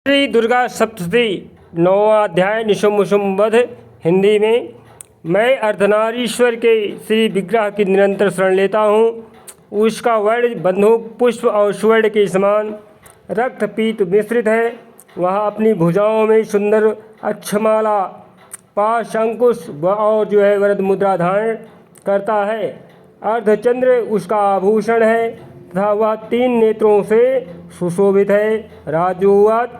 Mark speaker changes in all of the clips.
Speaker 1: श्री दुर्गा सप्तशती 9वां अध्याय निशुम्भ वध। हिंदी में। मैं अर्धनारीश्वर के श्री विग्रह की निरंतर शरण लेता हूँ। उसका वर्ण बंदूक पुष्प और स्वर्ण के समान रक्त पीत मिश्रित है। वह अपनी भुजाओं में सुंदर अक्षमाला पाश अंकुश और वरद मुद्रा धारण करता है। अर्धचंद्र उसका आभूषण है तथा वह 3 नेत्रों से सुशोभित है। राजोवाच।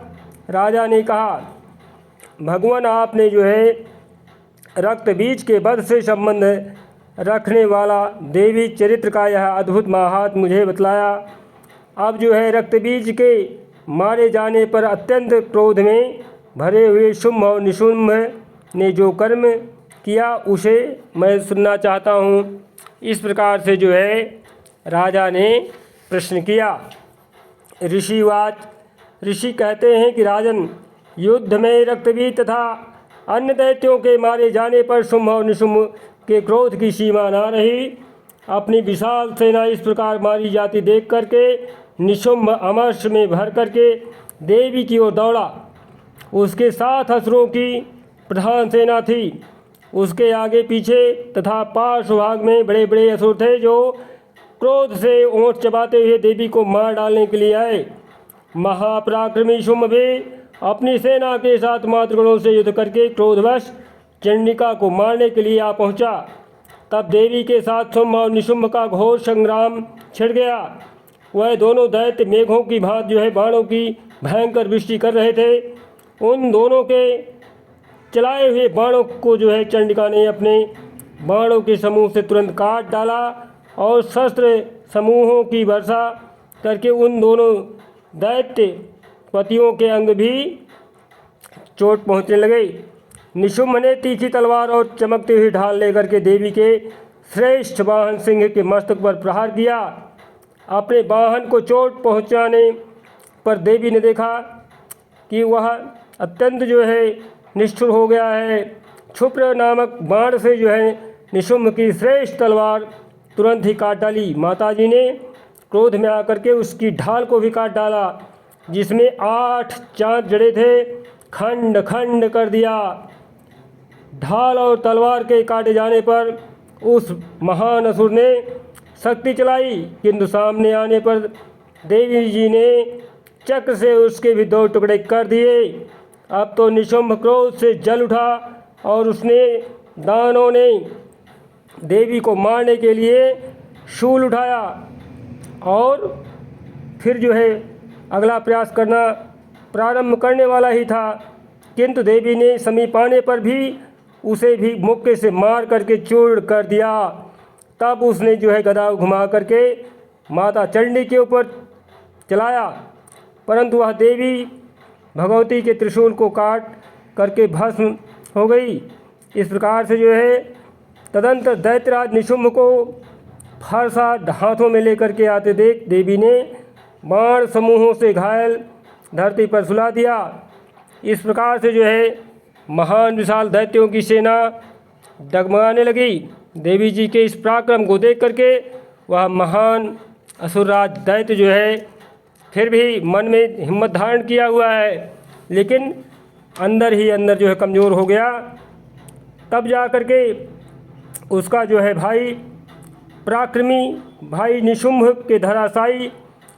Speaker 1: राजा ने कहा, भगवान आपने रक्त बीज के वध से संबंध रखने वाला देवी चरित्र का यह अद्भुत महात्म मुझे बतलाया। अब रक्त बीज के मारे जाने पर अत्यंत क्रोध में भरे हुए शुंभ और निशुंभ ने जो कर्म किया उसे मैं सुनना चाहता हूँ। इस प्रकार से राजा ने प्रश्न किया। ऋषिवाच। ऋषि कहते हैं कि राजन, युद्ध में रक्तबीज तथा अन्य दैत्यों के मारे जाने पर शुंभ और निशुंभ के क्रोध की सीमा न रही। अपनी विशाल सेना इस प्रकार मारी जाती देख करके निशुंभ अमर्ष में भर करके देवी की ओर दौड़ा। उसके 7 असुरों की प्रधान सेना थी। उसके आगे पीछे तथा पार्श्व भाग में बड़े बड़े असुर थे जो क्रोध से ओंठ चबाते हुए देवी को मार डालने के लिए आए। महापराक्रमी शुंभ भी अपनी सेना के साथ मातृगणों से युद्ध करके क्रोधवश चंडिका को मारने के लिए आ पहुंचा। तब देवी के साथ शुंभ और निशुंभ का घोर संग्राम छिड़ गया। वह दोनों दैत्य मेघों की भांत बाणों की भयंकर वृष्टि कर रहे थे। उन दोनों के चलाए हुए बाणों को चंडिका ने अपने बाणों के समूह से तुरंत काट डाला और शस्त्र समूहों की वर्षा करके उन दोनों दैत्य पतियों के अंग भी चोट पहुंचने लगे। निशुंभ ने तीखी तलवार और चमकती हुई ढाल लेकर के देवी के श्रेष्ठ वाहन सिंह के मस्तक पर प्रहार किया। अपने वाहन को चोट पहुंचाने पर देवी ने देखा कि वह अत्यंत निष्ठुर हो गया है। क्षुप्र नामक बाण से निशुंभ की श्रेष्ठ तलवार तुरंत ही काट डाली। माताजी ने क्रोध में आकर के उसकी ढाल को भी काट डाला, जिसमें 8 चांद जड़े थे, खंड खंड कर दिया। ढाल और तलवार के काटे जाने पर उस महान असुर ने शक्ति चलाई, किंतु सामने आने पर देवी जी ने चक्र से उसके भी 2 टुकड़े कर दिए। अब तो निशुंभ क्रोध से जल उठा और उसने दानों ने देवी को मारने के लिए शूल उठाया और फिर अगला प्रयास करना प्रारंभ करने वाला ही था, किंतु देवी ने समीप आने पर भी उसे भी मुक्के से मार करके चूर्ण कर दिया। तब उसने गदा घुमा करके माता चंडी के ऊपर चलाया, परंतु वह देवी भगवती के त्रिशूल को काट करके भस्म हो गई। इस प्रकार से तदंतर दैत्यराज निशुंभ को फरसा हाथों में लेकर के आते देख देवी ने बाण समूहों से घायल धरती पर सुला दिया। इस प्रकार से महान विशाल दैत्यों की सेना डगमगाने लगी। देवी जी के इस पराक्रम को देख करके वह महान असुरराज दैत्य फिर भी मन में हिम्मत धारण किया हुआ है, लेकिन अंदर ही अंदर कमज़ोर हो गया। तब जा कर के उसका भाई पराक्रमी भाई निशुंभ के धराशायी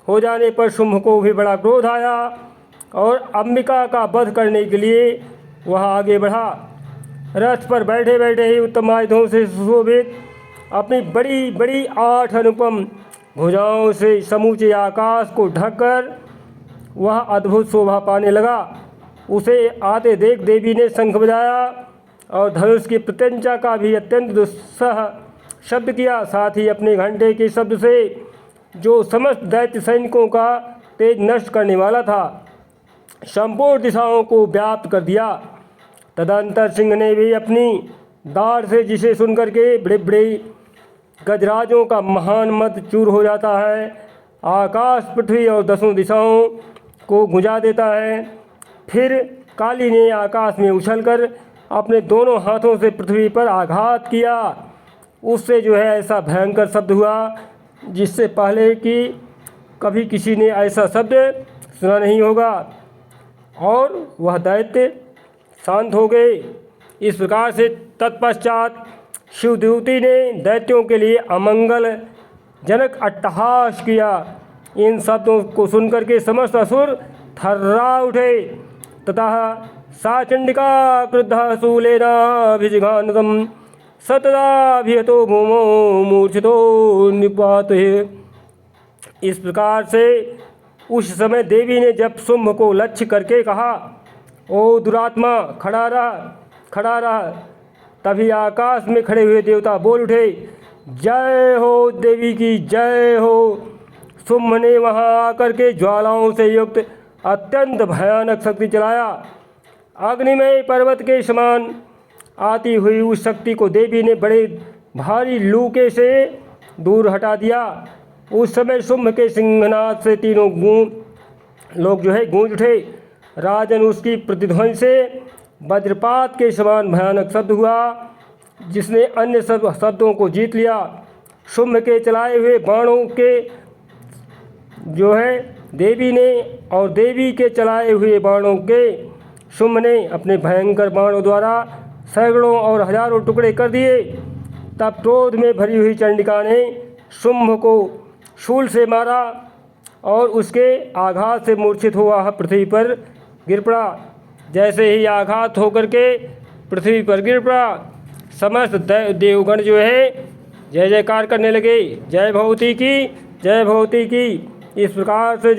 Speaker 1: हो जाने पर शुंभ को भी बड़ा क्रोध आया और अंबिका का वध करने के लिए वह आगे बढ़ा। रथ पर बैठे बैठे ही उत्तम आयुधों से सुशोभित अपनी बड़ी बड़ी 8 अनुपम भुजाओं से समूचे आकाश को ढककर वह अद्भुत शोभा पाने लगा। उसे आते देख देवी ने शंख बजाया और धनुष की प्रत्यंचा का भी अत्यंत दुस्सह शब्द किया। साथ ही अपने घंटे के शब्द से जो समस्त दैत्य सैनिकों का तेज नष्ट करने वाला था, संपूर्ण दिशाओं को व्याप्त कर दिया। तदंतर सिंह ने भी अपनी दाढ़ से, जिसे सुनकर के बड़े बड़े गजराजों का महान मद चूर हो जाता है, आकाश पृथ्वी और 10 दिशाओं को गुंजा देता है। फिर काली ने आकाश में उछलकर अपने दोनों हाथों से पृथ्वी पर आघात किया। उससे ऐसा भयंकर शब्द हुआ जिससे पहले कि कभी किसी ने ऐसा शब्द सुना नहीं होगा। और वह दैत्य शांत हो गए। इस प्रकार से तत्पश्चात शिवदूती ने दैत्यों के लिए अमंगल जनक अट्टहास किया। इन शब्दों को सुनकर के समस्त असुर थर्रा उठे तथा सा चंडिका क्रुद्ध शूलेनाभिजिघानतम सतदाभिहतो भूमो मूर्छितो निपात। इस प्रकार से उस समय देवी ने जब शुंभ को लक्ष्य करके कहा, ओ दुरात्मा खड़ा रहा। तभी आकाश में खड़े हुए देवता बोल उठे, जय हो देवी की जय हो। शुंभ ने वहां आकर के ज्वालाओं से युक्त अत्यंत भयानक शक्ति चलाया। अग्निमय पर्वत के समान आती हुई उस शक्ति को देवी ने बड़े भारी लूके से दूर हटा दिया। उस समय शुंभ के सिंहनाद से तीनों लोग गूंज उठे। राजन, उसकी प्रतिध्वनि से वज्रपात के समान भयानक शब्द हुआ, जिसने अन्य सब शब्दों को जीत लिया। शुंभ के चलाए हुए बाणों के देवी ने और देवी के चलाए हुए बाणों के शुंभ ने अपने भयंकर बाणों द्वारा सैकड़ों और हजारों टुकड़े कर दिए। तब क्रोध में भरी हुई चंडिका ने शुंभ को शूल से मारा और उसके आघात से मूर्छित हुआ पृथ्वी पर गिर पड़ा। जैसे ही आघात होकर के पृथ्वी पर गिर पड़ा, समस्त देवगण जय जयकार करने लगे, जय भगवती की, जय भगवती की। इस प्रकार से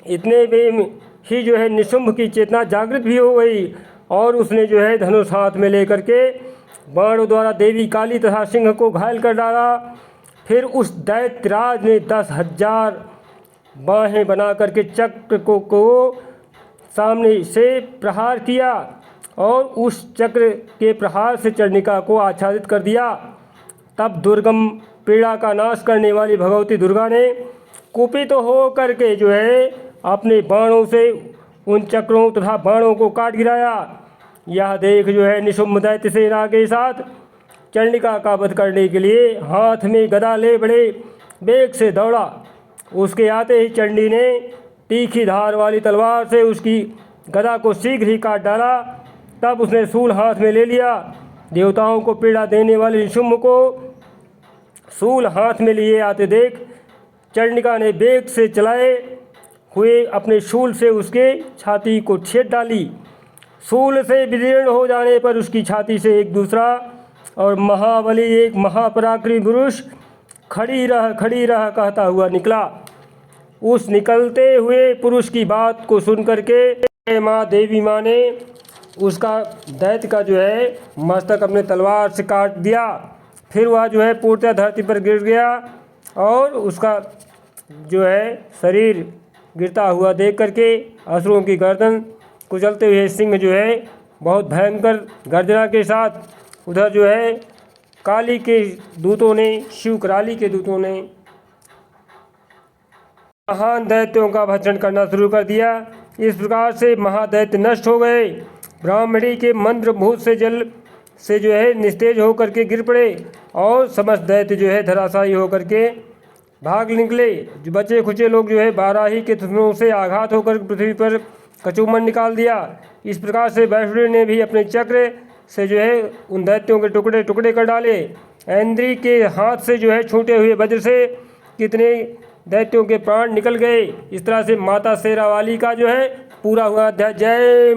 Speaker 1: इतने में ही निशुंभ की चेतना जागृत भी हो गई और उसने धनुष हाथ में लेकर के बाणों द्वारा देवी काली तथा सिंह को घायल कर डाला। फिर उस दैत्यराज ने 10,000 बाहें बना करके चक्र को सामने से प्रहार किया और उस चक्र के प्रहार से चंडिका को आच्छादित कर दिया। तब दुर्गम पीड़ा का नाश करने वाली भगवती दुर्गा ने कुपित हो करके अपने बाणों से उन चक्रों तथा बाणों को काट गिराया। यह देख निशुंभ दैत्य सेना के साथ चंडिका का वध करने के लिए हाथ में गदा ले बड़े वेग से दौड़ा। उसके आते ही चंडी ने तीखी धार वाली तलवार से उसकी गदा को शीघ्र ही काट डाला। तब उसने शूल हाथ में ले लिया। देवताओं को पीड़ा देने वाले निशुंभ को शूल हाथ में लिए आते देख चंडिका ने वेग से चलाए हुए अपने शूल से उसके छाती को छेद डाली। शूल से विदीर्ण हो जाने पर उसकी छाती से एक दूसरा और महाबली एक महापराक्रमी पुरुष खड़ी रह कहता हुआ निकला। उस निकलते हुए पुरुष की बात को सुन करके देवी माँ ने उसका दैत्य का मस्तक अपने तलवार से काट दिया। फिर वह पूर्णतः धरती पर गिर गया और उसका शरीर गिरता हुआ देख करके असुरों की गर्दन कुचलते हुए सिंह बहुत भयंकर गर्जना के साथ उधर काली के दूतों ने, शिव कराली के दूतों ने महान दैत्यों का भक्षण करना शुरू कर दिया। इस प्रकार से महादैत्य नष्ट हो गए। ब्राह्मणी के मंत्रभूत से जल से निस्तेज होकर के गिर पड़े और समस्त दैत्य धराशायी होकर के भाग निकले। जो बचे खुचे लोग बाराही के धनुषों से आघात होकर पृथ्वी पर कचूमन निकाल दिया। इस प्रकार से वैष्णवी ने भी अपने चक्र से उन दैत्यों के टुकड़े टुकड़े कर डाले। ऐन्द्री के हाथ से छूटे हुए वज्र से कितने दैत्यों के प्राण निकल गए। इस तरह से माता शेरावाली का पूरा हुआ अध्याय। जय